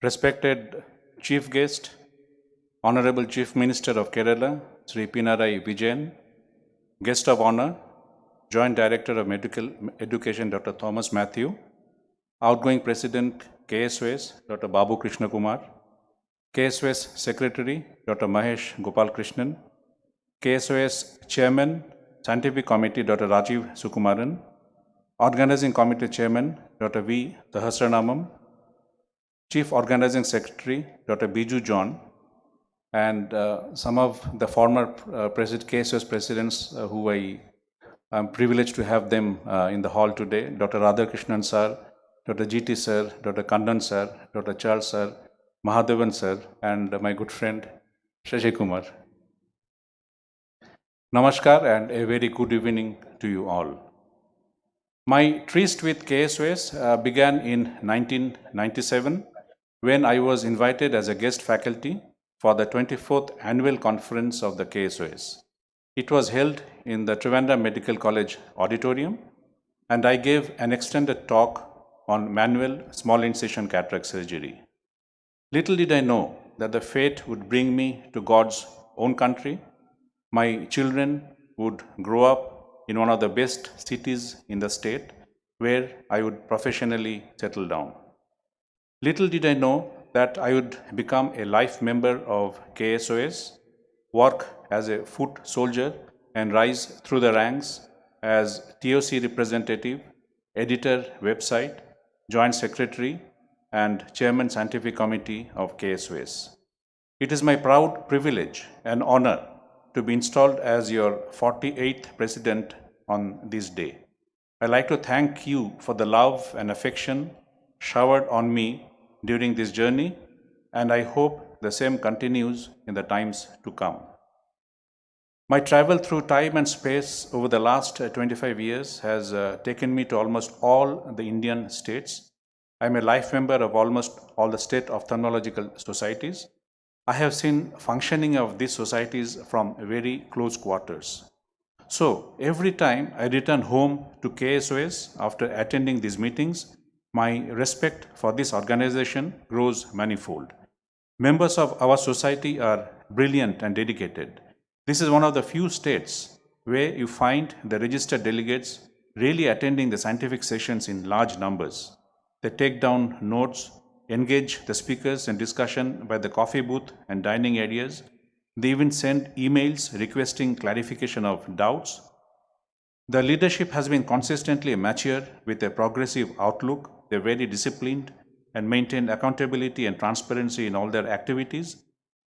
Respected Chief Guest, Honorable Chief Minister of Kerala, Sri Pinarayi Vijayan, Guest of Honor, Joint Director of Medical Education, Dr. Thomas Matthew, Outgoing President, KSOS, Dr. Babu Krishna Kumar, KSOS Secretary, Dr. Mahesh Gopal Krishnan, KSOS Chairman, Scientific Committee, Dr. Rajiv Sukumaran, Organizing Committee Chairman, Dr. V. Sahasranamam, Chief Organizing Secretary, Dr. Biju John, and some of the former KSOS presidents who I'm privileged to have them in the hall today, Dr. Radhakrishnan sir, Dr. GT sir, Dr. Kandan sir, Dr. Charles sir, Mahadevan sir, and my good friend Shashi Kumar. Namaskar and a very good evening to you all. My tryst with KSOS began in 1997 when I was invited as a guest faculty for the 24th annual conference of the KSOS. It was held in the Trivandrum Medical College auditorium, and I gave an extended talk on manual small incision cataract surgery. Little did I know that the fate would bring me to God's own country. My children would grow up in one of the best cities in the state where I would professionally settle down. Little did I know that I would become a life member of KSOS, work as a foot soldier, and rise through the ranks as TOC representative, editor, website, joint secretary, and chairman scientific committee of KSOS. It is my proud privilege and honor to be installed as your 48th president on this day. I'd like to thank you for the love and affection showered on me during this journey, and I hope the same continues in the times to come. My travel through time and space over the last 25 years has taken me to almost all the Indian states. I'm a life member of almost all the state ophthalmological societies. I have seen functioning of these societies from very close quarters. So every time I return home to KSOS after attending these meetings, my respect for this organization grows manifold. Members of our society are brilliant and dedicated. This is one of the few states where you find the registered delegates really attending the scientific sessions in large numbers. They take down notes, engage the speakers in discussion by the coffee booth and dining areas. They even send emails requesting clarification of doubts. The leadership has been consistently mature with a progressive outlook. They're very disciplined and maintain accountability and transparency in all their activities.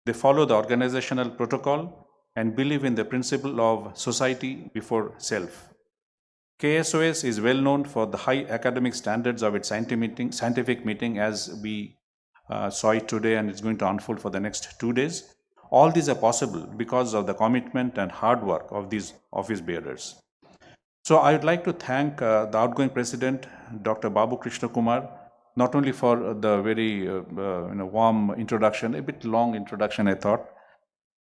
They follow the organizational protocol and believe in the principle of society before self. KSOS is well known for the high academic standards of its scientific meeting as we saw it today, and it's going to unfold for the next 2 days. All these are possible because of the commitment and hard work of these office bearers. So I would like to thank the outgoing president, Dr. Babu Krishna Kumar, not only for the very warm introduction, a bit long introduction I thought,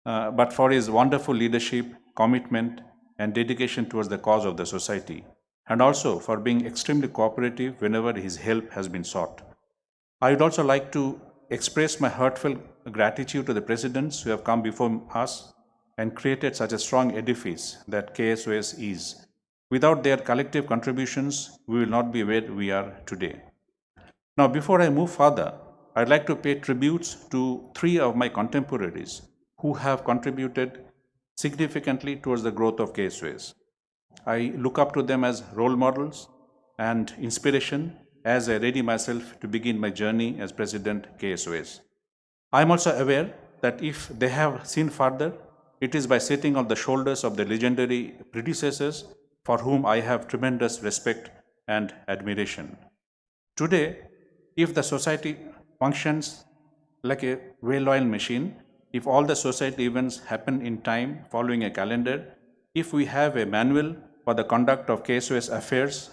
but for his wonderful leadership, commitment, and dedication towards the cause of the society, and also for being extremely cooperative whenever his help has been sought. I would also like to express my heartfelt gratitude to the presidents who have come before us and created such a strong edifice that KSOS is. Without their collective contributions, we will not be where we are today. Now, before I move further, I'd like to pay tributes to 3 of my contemporaries who have contributed significantly towards the growth of KSOS. I look up to them as role models and inspiration as I ready myself to begin my journey as President KSOS. I am also aware that if they have seen further, it is by sitting on the shoulders of the legendary predecessors for whom I have tremendous respect and admiration. Today, if the society functions like a well-oiled machine, if all the society events happen in time following a calendar, if we have a manual for the conduct of KSOS affairs,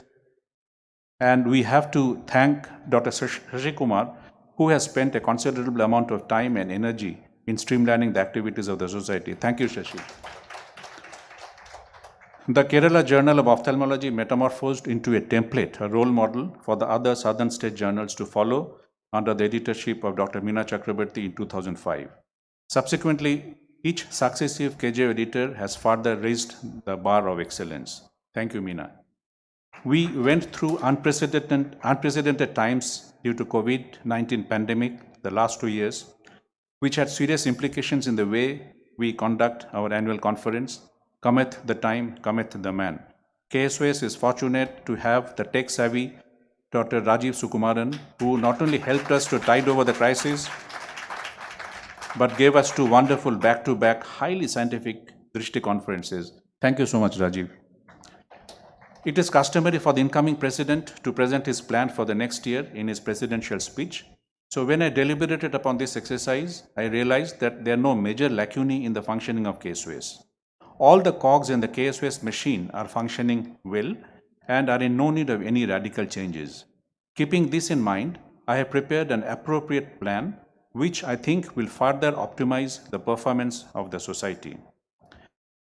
and we have to thank Dr. Shashi Kumar, who has spent a considerable amount of time and energy in streamlining the activities of the society. Thank you, Shashi. The Kerala Journal of Ophthalmology metamorphosed into a template, a role model for the other southern state journals to follow under the editorship of Dr. Meena Chakrabarti in 2005. Subsequently, each successive KJO editor has further raised the bar of excellence. Thank you, Meena. We went through unprecedented times due to COVID-19 pandemic the last 2 years, which had serious implications in the way we conduct our annual conference. Cometh the time, cometh the man. KSOS is fortunate to have the tech-savvy Dr. Rajiv Sukumaran, who not only helped us to tide over the crisis, but gave us two wonderful back-to-back, highly scientific Drishti conferences. Thank you so much, Rajiv. It is customary for the incoming president to present his plan for the next year in his presidential speech. So when I deliberated upon this exercise, I realized that there are no major lacunae in the functioning of KSOS. All the cogs in the KSOS machine are functioning well and are in no need of any radical changes. Keeping this in mind, I have prepared an appropriate plan which I think will further optimize the performance of the society.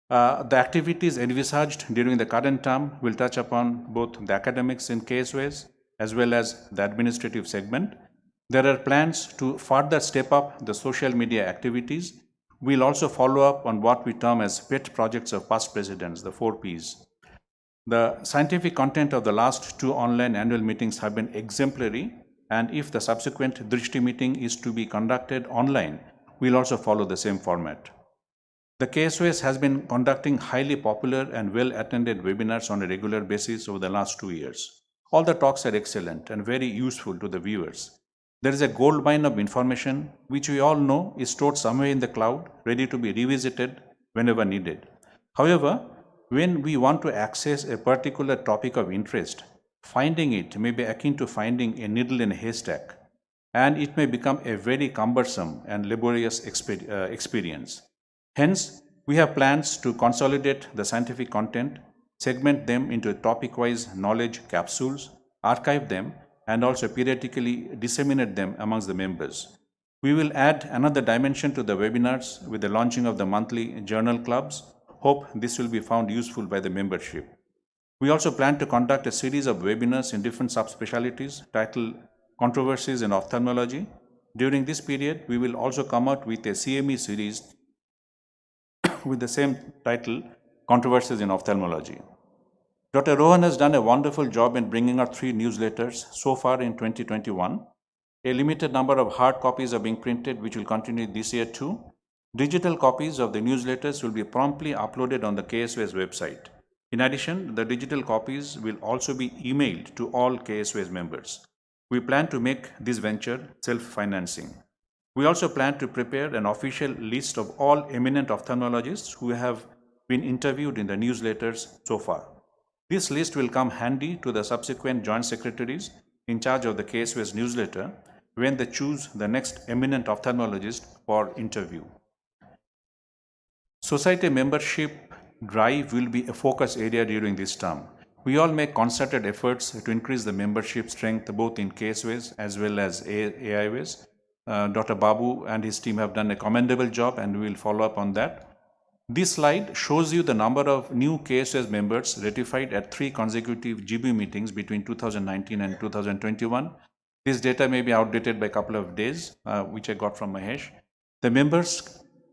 The activities envisaged during the current term will touch upon both the academics in KSOS as well as the administrative segment. There are plans to further step up the social media activities. We'll also follow up on what we term as pet projects of past presidents, the 4 Ps. The scientific content of the last 2 online annual meetings have been exemplary, and if the subsequent Drishti meeting is to be conducted online, we'll also follow the same format. The KSOS has been conducting highly popular and well-attended webinars on a regular basis over the last 2 years. All the talks are excellent and very useful to the viewers. There is a goldmine of information which we all know is stored somewhere in the cloud, ready to be revisited whenever needed. However, when we want to access a particular topic of interest, finding it may be akin to finding a needle in a haystack, and it may become a very cumbersome and laborious experience. Hence, we have plans to consolidate the scientific content, segment them into topic-wise knowledge capsules, archive them, and also periodically disseminate them amongst the members. We will add another dimension to the webinars with the launching of the monthly journal clubs. Hope this will be found useful by the membership. We also plan to conduct a series of webinars in different subspecialties titled Controversies in Ophthalmology. During this period, we will also come out with a CME series with the same title, Controversies in Ophthalmology. Dr. Rohan has done a wonderful job in bringing out 3 newsletters so far in 2021. A limited number of hard copies are being printed, which will continue this year too. Digital copies of the newsletters will be promptly uploaded on the KSOS website. In addition, the digital copies will also be emailed to all KSOS members. We plan to make this venture self-financing. We also plan to prepare an official list of all eminent ophthalmologists who have been interviewed in the newsletters so far. This list will come handy to the subsequent joint secretaries in charge of the KSOS newsletter when they choose the next eminent ophthalmologist for interview. Society membership drive will be a focus area during this term. We all make concerted efforts to increase the membership strength both in KSOS as well as AIOS. Dr. Babu and his team have done a commendable job, and we will follow up on that. This slide shows you the number of new KSOS members ratified at 3 consecutive GB meetings between 2019 and 2021. This data may be outdated by a couple of days, which I got from Mahesh. The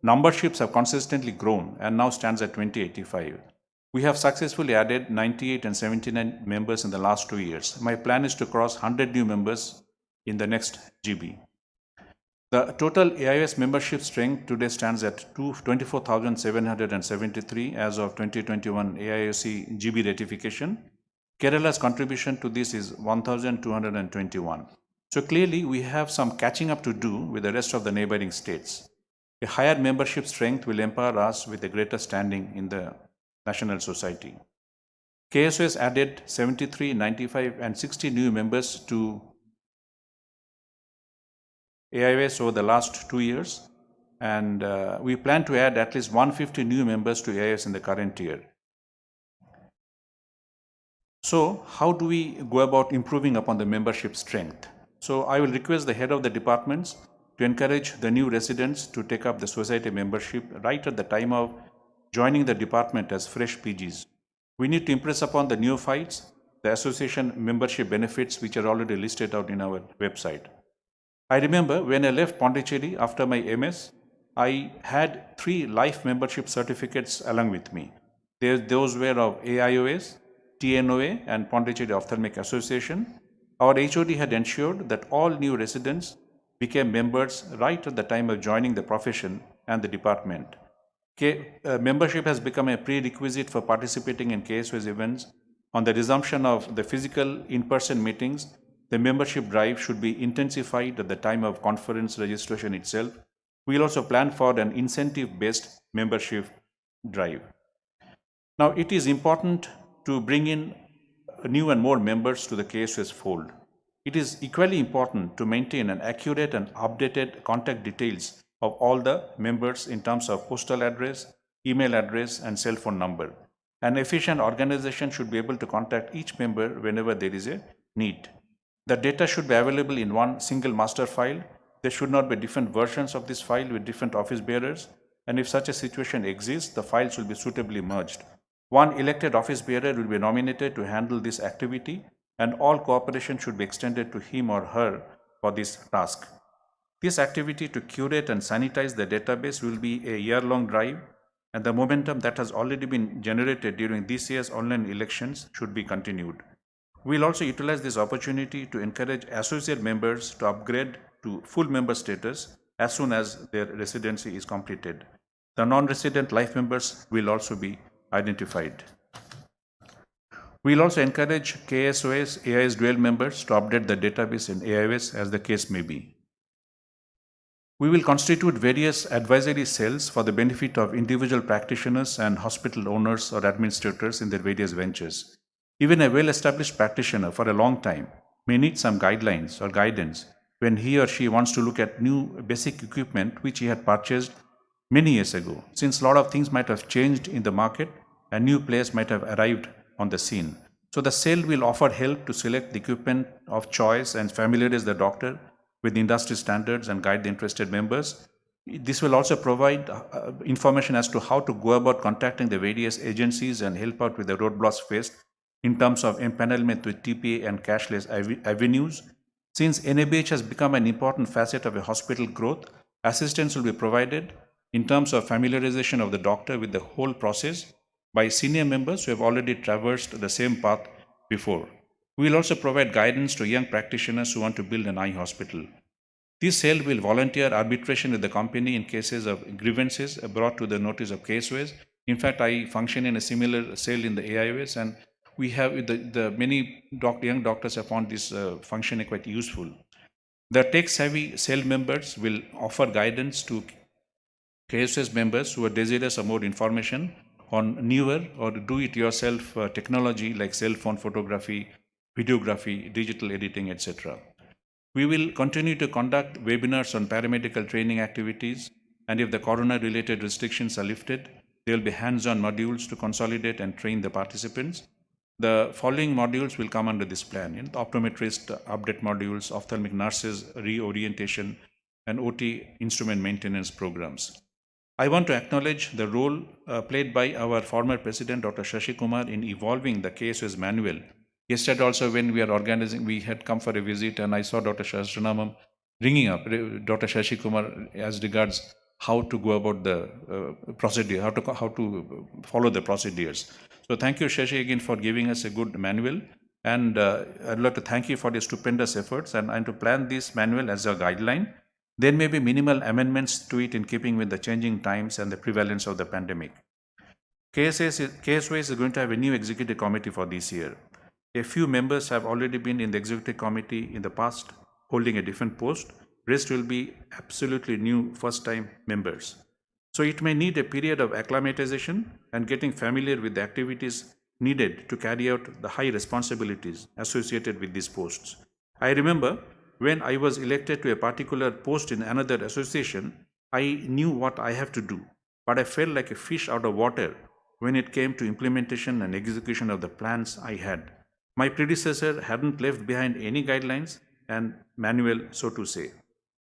memberships have consistently grown and now stands at 2085. We have successfully added 98 and 79 members in the last 2 years. My plan is to cross 100 new members in the next GB. The total AIOS membership strength today stands at 24,773 as of 2021 AIOC GB ratification. Kerala's contribution to this is 1,221. So clearly, we have some catching up to do with the rest of the neighboring states. A higher membership strength will empower us with a greater standing in the national society. KSOS added 73, 95, and 60 new members to AIOS over the last 2 years, and we plan to add at least 150 new members to AIOS in the current year. So, how do we go about improving upon the membership strength? So, I will request the head of the departments to encourage the new residents to take up the society membership right at the time of joining the department as fresh PGs. We need to impress upon the neophytes the association membership benefits which are already listed out in our website. I remember when I left Pondicherry after my MS, I had 3 life membership certificates along with me. Those were of AIOS, TNOA, and Pondicherry Ophthalmic Association. Our HOD had ensured that all new residents became members right at the time of joining the profession and the department. Membership has become a prerequisite for participating in KSOS events. On the resumption of the physical in-person meetings, the membership drive should be intensified at the time of conference registration itself. We'll also plan for an incentive-based membership drive. Now, it is important to bring in new and more members to the KSOS fold. It is equally important to maintain an accurate and updated contact details of all the members in terms of postal address, email address, and cell phone number. An efficient organization should be able to contact each member whenever there is a need. The data should be available in one single master file. There should not be different versions of this file with different office bearers, and if such a situation exists, the files will be suitably merged. One elected office bearer will be nominated to handle this activity, and all cooperation should be extended to him or her for this task. This activity to curate and sanitize the database will be a year-long drive, and the momentum that has already been generated during this year's online elections should be continued. We'll also utilize this opportunity to encourage associate members to upgrade to full member status as soon as their residency is completed. The non-resident life members will also be identified. We'll also encourage KSOS, AIS dual members to update the database in AIOS as the case may be. We will constitute various advisory cells for the benefit of individual practitioners and hospital owners or administrators in their various ventures. Even a well-established practitioner for a long time may need some guidelines or guidance when he or she wants to look at new basic equipment which he had purchased many years ago, since a lot of things might have changed in the market and new players might have arrived on the scene. So the cell will offer help to select the equipment of choice and familiarize the doctor with industry standards and guide the interested members. This will also provide information as to how to go about contacting the various agencies and help out with the roadblocks faced in terms of empanelment with TPA and cashless avenues. Since NABH has become an important facet of a hospital growth, assistance will be provided in terms of familiarization of the doctor with the whole process by senior members who have already traversed the same path before. We will also provide guidance to young practitioners who want to build an eye hospital. This cell will volunteer arbitration with the company in cases of grievances brought to the notice of KSOS. In fact, I function in a similar cell in the AIOS, and we have the many young doctors have found this functioning quite useful. The tech-savvy cell members will offer guidance to KSOS members who are desirous of more information on newer or do-it-yourself technology like cell phone photography, videography, digital editing, etc. We will continue to conduct webinars on paramedical training activities, and if the corona-related restrictions are lifted, there will be hands-on modules to consolidate and train the participants. The following modules will come under this plan: optometrist update modules, ophthalmic nurses reorientation, and OT instrument maintenance programs. I want to acknowledge the role played by our former president, Dr. Shashi Kumar, in evolving the KSOS manual. Yesterday also when we are organizing, we had come for a visit and I saw Dr. Shastranamam ringing up Dr. Shashi Kumar as regards how to go about the procedure, how to follow the procedures. So thank you, Shashi, again for giving us a good manual. And I'd like to thank you for your stupendous efforts and to plan this manual as a guideline. There may be minimal amendments to it in keeping with the changing times and the prevalence of the pandemic. KSOS is going to have a new executive committee for this year. A few members have already been in the executive committee in the past, holding a different post. Rest will be absolutely new first-time members. So it may need a period of acclimatization and getting familiar with the activities needed to carry out the high responsibilities associated with these posts. I remember when I was elected to a particular post in another association, I knew what I have to do, but I felt like a fish out of water when it came to implementation and execution of the plans I had. My predecessor hadn't left behind any guidelines and manual, so to say.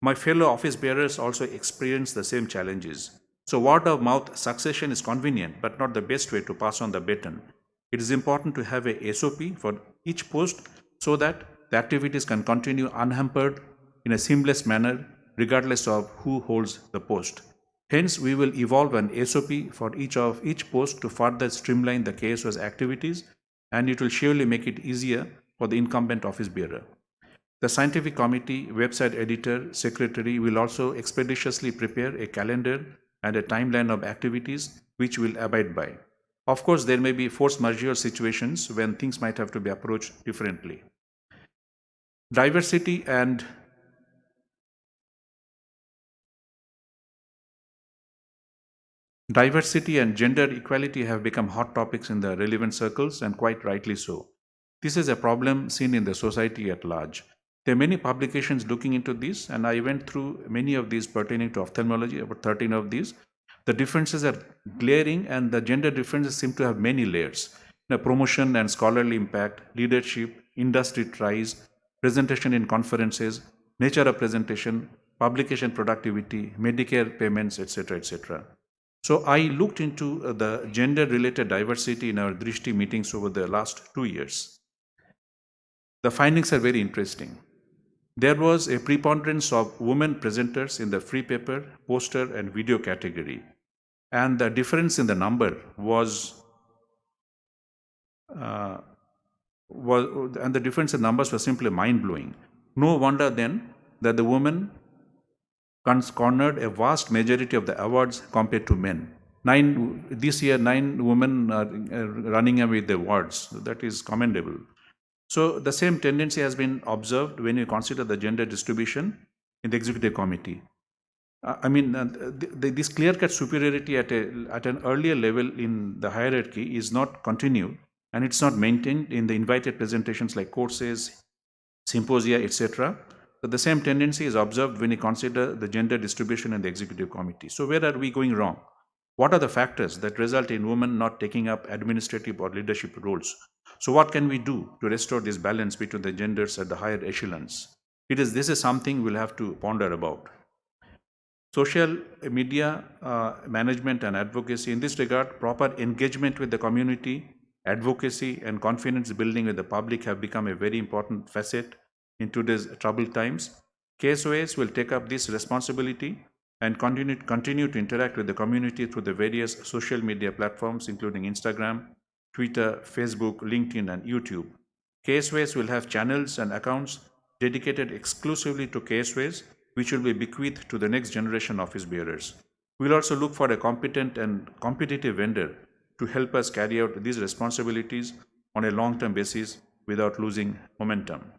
My fellow office bearers also experienced the same challenges. So word of mouth succession is convenient, but not the best way to pass on the baton. It is important to have a SOP for each post so that the activities can continue unhampered in a seamless manner, regardless of who holds the post. Hence, we will evolve an SOP for each post to further streamline the KSO's activities, and it will surely make it easier for the incumbent office bearer. The scientific committee, website editor, secretary will also expeditiously prepare a calendar and a timeline of activities which will abide by. Of course, there may be force majeure situations when things might have to be approached differently. Diversity and gender equality have become hot topics in the relevant circles, and quite rightly so. This is a problem seen in the society at large. There are many publications looking into this, and I went through many of these pertaining to ophthalmology, about 13 of these. The differences are glaring, and the gender differences seem to have many layers. Promotion and scholarly impact, leadership, industry ties, presentation in conferences, nature of presentation, publication productivity, Medicare payments, etc., etc. So I looked into the gender-related diversity in our Drishti meetings over the last 2 years. The findings are very interesting. There was a preponderance of women presenters in the free paper, poster, and video category. And the difference in the number was the difference in numbers was simply mind-blowing. No wonder then that the women cornered a vast majority of the awards compared to men. This year, 9 women are running away with the awards. That is commendable. So the same tendency has been observed when you consider the gender distribution in the executive committee. This clear-cut superiority at an earlier level in the hierarchy is not continued, and it's not maintained in the invited presentations like courses, symposia, etc. But the same tendency is observed when you consider the gender distribution in the executive committee. So where are we going wrong? What are the factors that result in women not taking up administrative or leadership roles? So what can we do to restore this balance between the genders at the higher echelons? This is something we'll have to ponder about. Social media management and advocacy. In this regard, proper engagement with the community, advocacy, and confidence building with the public have become a very important facet in today's troubled times. KSOS will take up this responsibility and continue to interact with the community through the various social media platforms, including Instagram, Twitter, Facebook, LinkedIn, and YouTube. KSOS will have channels and accounts dedicated exclusively to KSOS, which will be bequeathed to the next generation office bearers. We'll also look for a competent and competitive vendor to help us carry out these responsibilities on a long-term basis without losing momentum.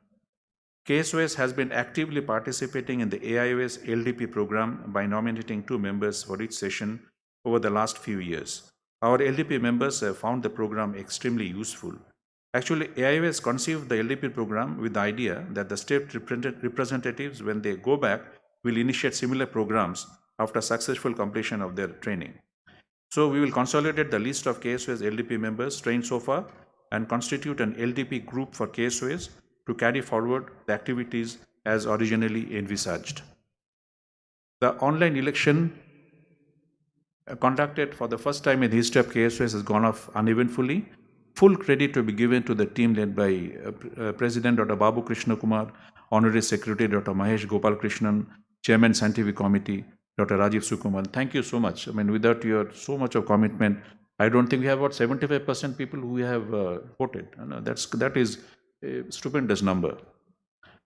KSOS has been actively participating in the AIOS LDP program by nominating 2 members for each session over the last few years. Our LDP members have found the program extremely useful. Actually, AIOS conceived the LDP program with the idea that the state representatives, when they go back, will initiate similar programs after successful completion of their training. So we will consolidate the list of KSOS LDP members trained so far and constitute an LDP group for KSOS to carry forward the activities as originally envisaged. The online election conducted for the first time in the history of KSOS has gone off uneventfully. Full credit to be given to the team led by President Dr. Babu Krishna Kumar, Honorary Secretary Dr. Mahesh Gopal Krishnan, Chairman Scientific Committee Dr. Rajiv Sukuman. Thank you so much. Without your so much of commitment, I don't think we have about 75% people who have voted. That is a stupendous number.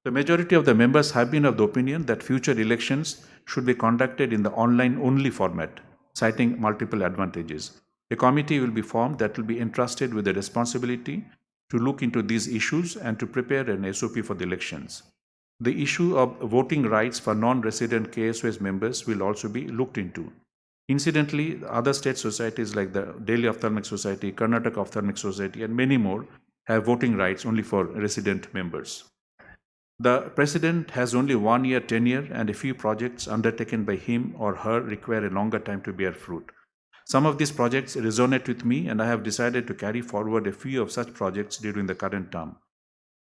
The majority of the members have been of the opinion that future elections should be conducted in the online-only format, citing multiple advantages. A committee will be formed that will be entrusted with the responsibility to look into these issues and to prepare an SOP for the elections. The issue of voting rights for non-resident KSOS members will also be looked into. Incidentally, other state societies like the Delhi Ophthalmic Society, Karnataka Ophthalmic Society, and many more have voting rights only for resident members. The President has only 1 year tenure, and a few projects undertaken by him or her require a longer time to bear fruit. Some of these projects resonate with me, and I have decided to carry forward a few of such projects during the current term.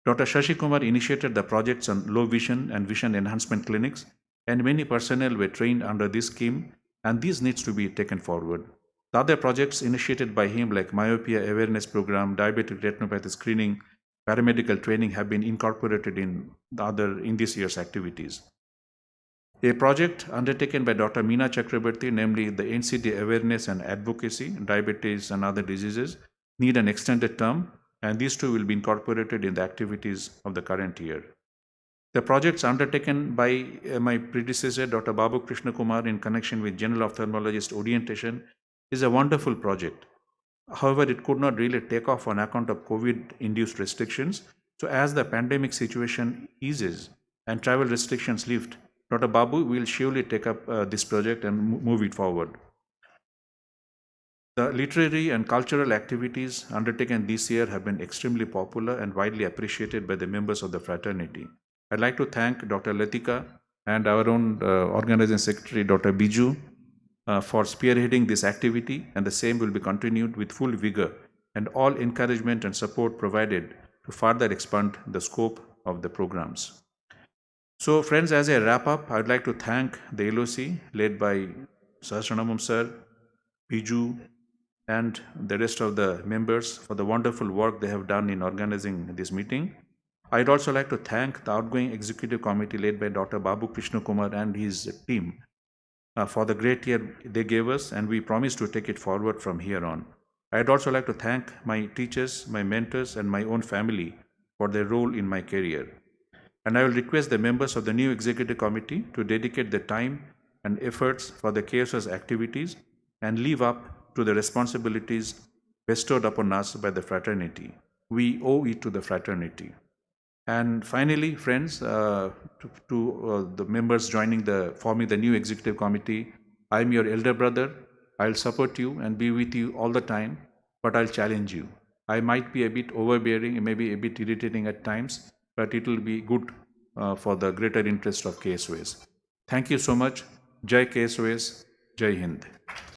Dr. Shashi Kumar initiated the projects on low vision and vision enhancement clinics, and many personnel were trained under this scheme, and these needs to be taken forward. The other projects initiated by him like myopia awareness program, diabetic retinopathy screening, paramedical training have been incorporated in this year's activities. A project undertaken by Dr. Meena Chakrabarty, namely the NCD awareness and advocacy, diabetes and other diseases, need an extended term, and these two will be incorporated in the activities of the current year. The projects undertaken by my predecessor, Dr. Babu Krishna Kumar, in connection with general ophthalmologist orientation is a wonderful project. However, it could not really take off on account of COVID-induced restrictions. So as the pandemic situation eases and travel restrictions lift, Dr. Babu will surely take up this project and move it forward. The literary and cultural activities undertaken this year have been extremely popular and widely appreciated by the members of the fraternity. I'd like to thank Dr. Latika and our own organizing secretary, Dr. Biju, for spearheading this activity, and the same will be continued with full vigor and all encouragement and support provided to further expand the scope of the programs. So friends, as I wrap up, I'd like to thank the LOC led by Sahasranamam sir, Biju, and the rest of the members for the wonderful work they have done in organizing this meeting. I'd also like to thank the outgoing executive committee led by Dr. Babu Krishna Kumar and his team for the great year they gave us, and we promise to take it forward from here on. I'd also like to thank my teachers, my mentors, and my own family for their role in my career. And I will request the members of the new executive committee to dedicate their time and efforts for the KSO's activities and live up to the responsibilities bestowed upon us by the fraternity. We owe it to the fraternity. And finally, friends, to the members forming the new executive committee, I'm your elder brother. I'll support you and be with you all the time, but I'll challenge you. I might be a bit overbearing, maybe a bit irritating at times, but it will be good for the greater interest of KSOS. Thank you so much. Jai KSOS, Jai Hind.